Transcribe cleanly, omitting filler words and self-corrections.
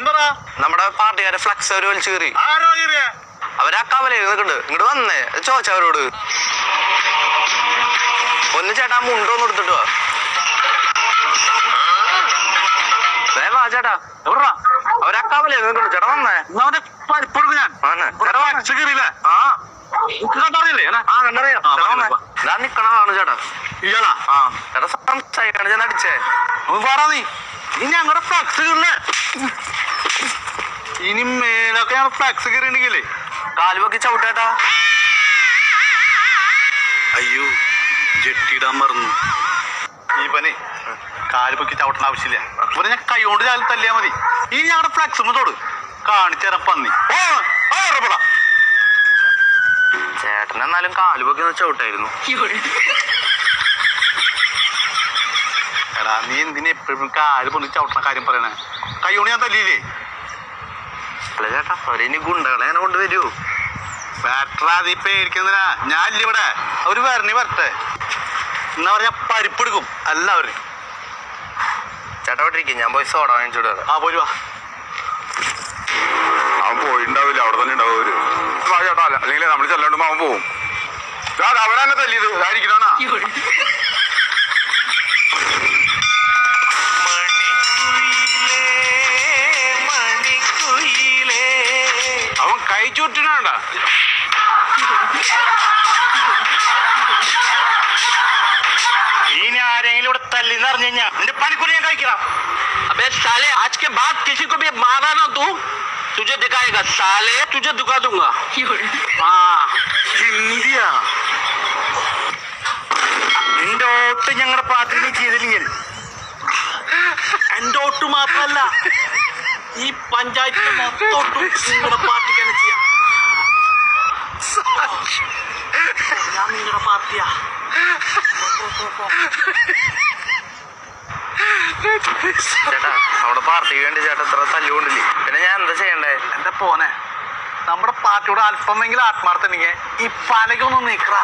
നമ്മുടെ പാർട്ടിക്കാരെ ഫ്ലക്സ് അവര് വലിച്ചു കയറി. അവരാ കവലയിൽ നിൽക്കുന്നുണ്ട്. ഇങ്ങോട്ട് വന്നേ ചോദിച്ചവരോട്. ഒന്ന് ചേട്ടാ മുണ്ടോന്ന് എടുത്തിട്ട് വാ. വാ ചേട്ടാ. അവരാ കവലയിൽ നിൽക്കുന്നുണ്ട്. ചേട്ടാ വന്നേ. ഞാൻ നിക്കണതാണ് ചേട്ടാ. ഇയാളാ? ആ ചേട്ടാ സംസാരിക്കാണ് ഞാൻ അടിച്ചേ. നീ ഇനി ഞങ്ങളുടെ ഫ്ലക്സ് കീറില്ലേ? ഇനി മേലൊക്കെ ഞങ്ങളുടെ ഫ്ലക്സ് കീറിണ്ടെങ്കിലേ കാലുവൊക്കെ ചവിട്ടേട്ടാ. അയ്യോ ജെട്ടിയിടാൻ മറന്നു. ഇവനെ കാലുപൊക്കി ചവിട്ടേണ്ട ആവശ്യമില്ല. ഇവനെ ഞാൻ കൈ കൊണ്ട് ചാലും തല്ലിയാ മതി. ഇനി ഞങ്ങളുടെ ഫ്ലക്സ് തോട് കാണിച്ചേരാ പന്നി. ചേട്ടൻ എന്നാലും കാലുപൊക്കി ചവിട്ടായിരുന്നു. എടാ നീ എന്തിനാ എപ്പോഴും കാല് പൊന്നി ചവിട്ടുന്ന കാര്യം പറയണേ? കൈ കൊണ്ട് ഞാൻ തല്ലിയില്ലേ? അല്ല ചേട്ടാ അവരിനി ഗുണ്ടകളെ അങ്ങനെ കൊണ്ടുവരൂ. ബാറ്ററാ നീ പേടിക്കുന്നില്ല. ഞാനില്ല ഇവിടെ. അവര് വരണി വരട്ടെ. എന്നാ പറഞ്ഞാ പരിപ്പെടുക്കും എല്ലാവരും. ചേട്ടാ വിട്ടിരിക്കും. ഞാൻ പോയി സോഡ വാങ്ങിച്ചോട്. ആ പോയി വാ. അവൻ പോയിണ്ടാവില്ല. അവിടെ തന്നെ ഉണ്ടാവും അവര്. ചേട്ടാ അല്ലെങ്കിൽ നമ്മൾ ചെല്ലാണ്ട് അവൻ പോവും. അവരെന്നെ തല്ലിയത് ആയിരിക്കണോന്നാ. അവൻ കൈ ചുറ്റിനാണ്ട. ഇനി ആരെങ്കിലും ഇവിടെ തല്ലിന്ന് അറിഞ്ഞു കഴിഞ്ഞാ നിന്റെ പണിക്കൂലി ഞാൻ കഴിക്കണം. अबे साले आज के बाद किसी को भी मारा ना तू तुझे दिखाएगा साले. तुझे दिखा दूंगा. हाँ ഹിന്ദിയാ. നിന്റെ വോട്ട് ഞങ്ങളുടെ പാർട്ടിയിൽ ചെയ്തില്ലെങ്കിൽ എന്റെ വോട്ട് മാത്രമല്ല ഈ പഞ്ചായത്തിലെ മൊത്തം വോട്ടും നിങ്ങളുടെ പാർട്ടിക്ക് തന്നെ ചെയ്യാം. ഞാൻ നിങ്ങളുടെ പാർട്ടിയാ. ചേട്ടാ നമ്മുടെ പാർട്ടിക്ക് വേണ്ടി ചേട്ടാ എത്ര തല്ലുകൊണ്ടില്ലേ? പിന്നെ ഞാൻ എന്താ ചെയ്യണ്ടേ? എന്റെ പോനെ നമ്മുടെ പാർട്ടിയോട് അല്പമെങ്കിലും ആത്മാർത്ഥം ഉണ്ടെങ്കിൽ ഈ പലകൊന്നും നീക്കറാ.